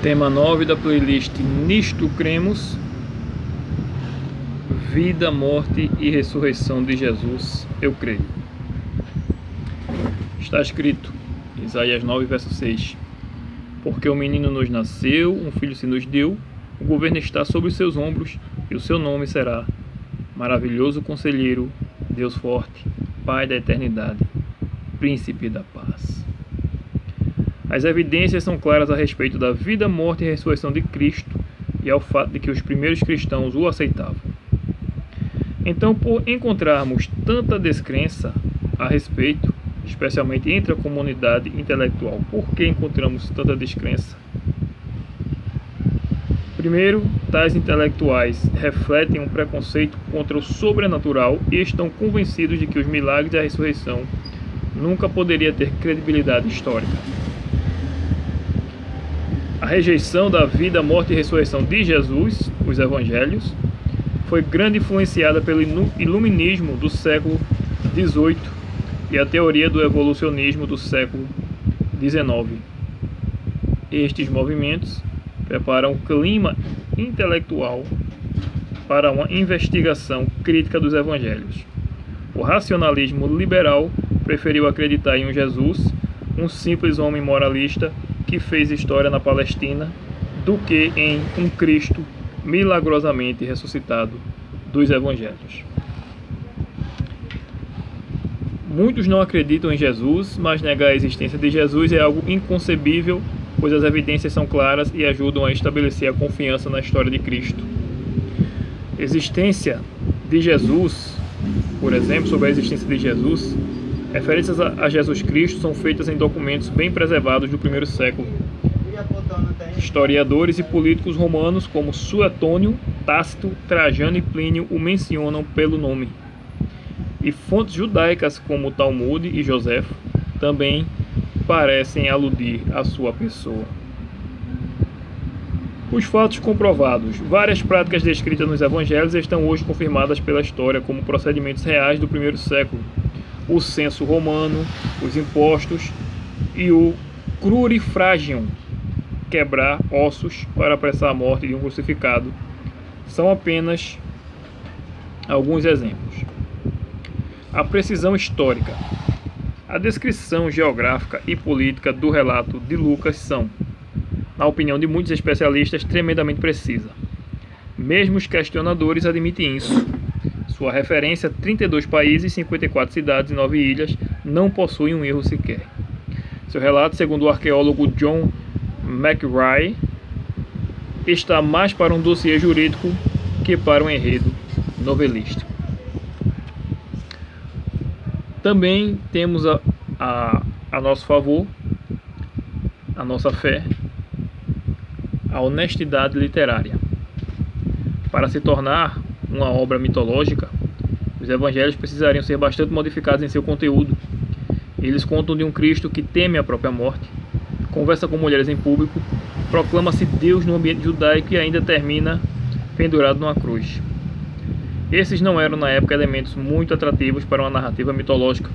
Tema 9 da playlist Nisto Cremos: Vida, morte e ressurreição de Jesus, eu creio. Está escrito, Isaías 9, verso 6: Porque um menino nos nasceu, um filho se nos deu, o governo está sobre os seus ombros, e o seu nome será Maravilhoso Conselheiro, Deus Forte, Pai da Eternidade, Príncipe da Paz. As evidências são claras a respeito da vida, morte e ressurreição de Cristo e ao fato de que os primeiros cristãos o aceitavam. Então, por encontrarmos tanta descrença a respeito, especialmente entre a comunidade intelectual, por que encontramos tanta descrença? Primeiro, tais intelectuais refletem um preconceito contra o sobrenatural e estão convencidos de que os milagres e a ressurreição nunca poderia ter credibilidade histórica. A rejeição da vida, morte e ressurreição de Jesus, os evangelhos, foi grande influenciada pelo iluminismo do século XVIII e a teoria do evolucionismo do século XIX. Estes movimentos preparam o clima intelectual para uma investigação crítica dos evangelhos. O racionalismo liberal preferiu acreditar em um Jesus, um simples homem moralista que fez história na Palestina, do que em um Cristo milagrosamente ressuscitado dos evangelhos. Muitos não acreditam em Jesus, mas negar a existência de Jesus é algo inconcebível, pois as evidências são claras e ajudam a estabelecer a confiança na história de Cristo. Existência de Jesus, por exemplo, sobre a existência de Jesus, referências a Jesus Cristo são feitas em documentos bem preservados do primeiro século. Historiadores e políticos romanos como Suetônio, Tácito, Trajano e Plínio o mencionam pelo nome. E fontes judaicas como Talmud e Joséfo também parecem aludir à sua pessoa. Os fatos comprovados. Várias práticas descritas nos evangelhos estão hoje confirmadas pela história como procedimentos reais do primeiro século. O censo romano, os impostos e o crurifragium, quebrar ossos para apressar a morte de um crucificado, são apenas alguns exemplos. A precisão histórica. A descrição geográfica e política do relato de Lucas são, na opinião de muitos especialistas, tremendamente precisa. Mesmo os questionadores admitem isso. Sua referência, 32 países, 54 cidades e 9 ilhas, não possui um erro sequer. Seu relato, segundo o arqueólogo John McRae, está mais para um dossiê jurídico que para um enredo novelístico. Também temos a nosso favor, a nossa fé, a honestidade literária. Para se tornar uma obra mitológica, os evangelhos precisariam ser bastante modificados em seu conteúdo. Eles contam de um Cristo que teme a própria morte, conversa com mulheres em público, proclama-se Deus no ambiente judaico e ainda termina pendurado numa cruz. Esses não eram na época elementos muito atrativos para uma narrativa mitológica,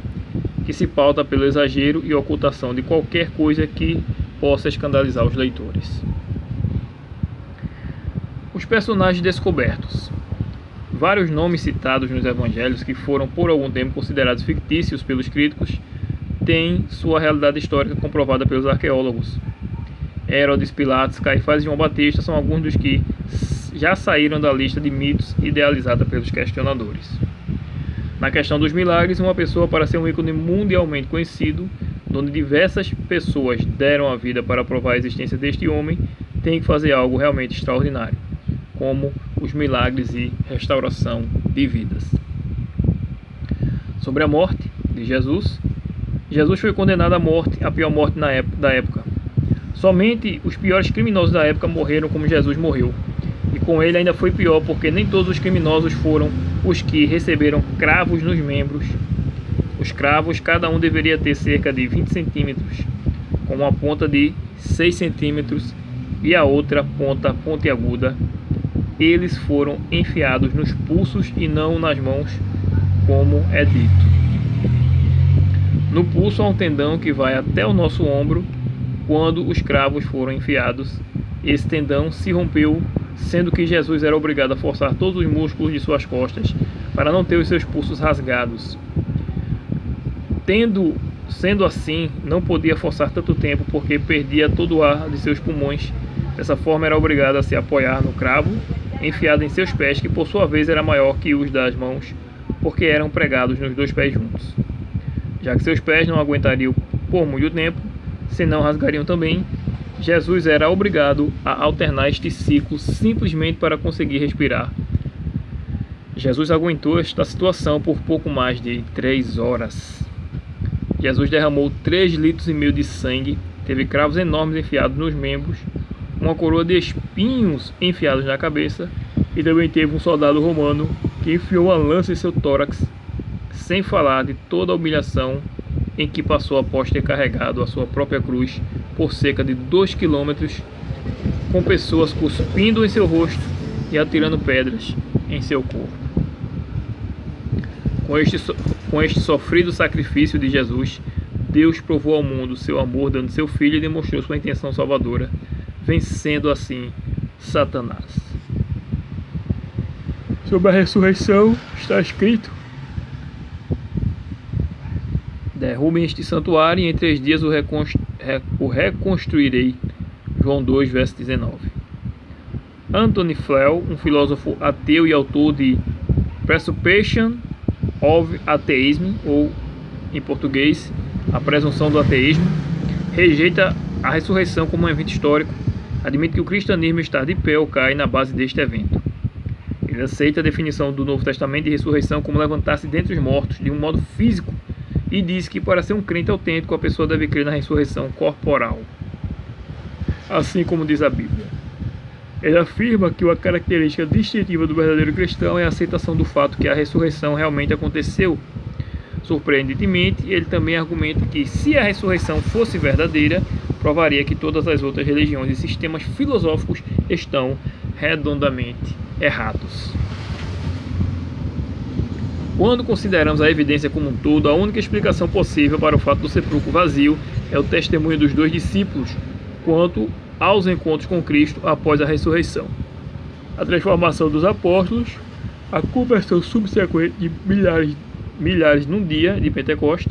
que se pauta pelo exagero e ocultação de qualquer coisa que possa escandalizar os leitores. Os personagens descobertos. Vários nomes citados nos evangelhos que foram por algum tempo considerados fictícios pelos críticos têm sua realidade histórica comprovada pelos arqueólogos. Herodes, Pilatos, Caifás e João Batista são alguns dos que já saíram da lista de mitos idealizada pelos questionadores. Na questão dos milagres, uma pessoa, para ser um ícone mundialmente conhecido, onde diversas pessoas deram a vida para provar a existência deste homem, tem que fazer algo realmente extraordinário, como os milagres e restauração de vidas. Sobre a morte de Jesus. Jesus foi condenado à morte, a pior morte da época. Somente os piores criminosos da época morreram como Jesus morreu. E com ele ainda foi pior, porque nem todos os criminosos foram os que receberam cravos nos membros. Os cravos, cada um deveria ter cerca de 20 centímetros, com uma ponta de 6 centímetros e a outra ponta pontiaguda. Eles foram enfiados nos pulsos e não nas mãos, como é dito. No pulso há um tendão que vai até o nosso ombro quando os cravos foram enfiados, esse tendão se rompeu, sendo que Jesus era obrigado a forçar todos os músculos de suas costas para não ter os seus pulsos rasgados. Sendo assim, não podia forçar tanto tempo porque perdia todo o ar de seus pulmões. Dessa forma, era obrigado a se apoiar no cravo enfiado em seus pés, que por sua vez era maior que os das mãos, porque eram pregados nos dois pés juntos. Já que seus pés não aguentariam por muito tempo, senão rasgariam também, Jesus era obrigado a alternar este ciclo simplesmente para conseguir respirar. Jesus aguentou esta situação por pouco mais de 3 horas. Jesus derramou 3,5 litros de sangue, teve cravos enormes enfiados nos membros, uma coroa de espinhos enfiados na cabeça, e também teve um soldado romano que enfiou uma lança em seu tórax, sem falar de toda a humilhação em que passou após ter carregado a sua própria cruz por cerca de 2 quilômetros, com pessoas cuspindo em seu rosto e atirando pedras em seu corpo. Com este sofrido sacrifício de Jesus, Deus provou ao mundo seu amor dando seu Filho e demonstrou sua intenção salvadora, vencendo assim Satanás. Sobre a ressurreição está escrito: derrubem este santuário e em 3 dias o reconstruirei. João 2, verso 19. Anthony Flew, um filósofo ateu e autor de Presupposition of Atheism, ou em português, a presunção do ateísmo, rejeita a ressurreição como um evento histórico, admite que o cristianismo está de pé ou cai na base deste evento. Ele aceita a definição do Novo Testamento de ressurreição como levantar-se dentre os mortos de um modo físico e diz que para ser um crente autêntico a pessoa deve crer na ressurreição corporal, assim como diz a Bíblia. Ele afirma que uma característica distintiva do verdadeiro cristão é a aceitação do fato que a ressurreição realmente aconteceu. Surpreendentemente, ele também argumenta que, se a ressurreição fosse verdadeira, provaria que todas as outras religiões e sistemas filosóficos estão redondamente errados. Quando consideramos a evidência como um todo, a única explicação possível para o fato do sepulcro vazio é o testemunho dos 2 discípulos quanto aos encontros com Cristo após a ressurreição, a transformação dos apóstolos, a conversão subsequente de milhares num dia de Pentecoste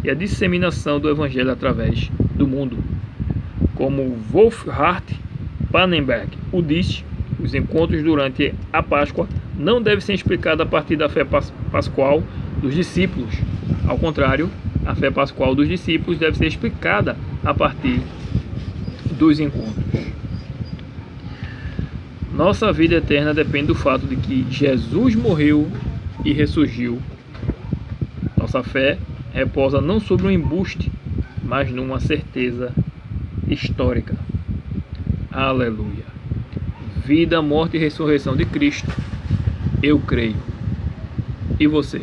e a disseminação do Evangelho através do mundo. Como Wolfhard Pannenberg o disse, os encontros durante a Páscoa não devem ser explicados a partir da fé pascual dos discípulos. Ao contrário, a fé pascual dos discípulos deve ser explicada a partir dos encontros. Nossa vida eterna depende do fato de que Jesus morreu e ressurgiu. Nossa fé repousa não sobre um embuste, mas numa certeza histórica. Aleluia. Vida, morte e ressurreição de Cristo, eu creio. E você?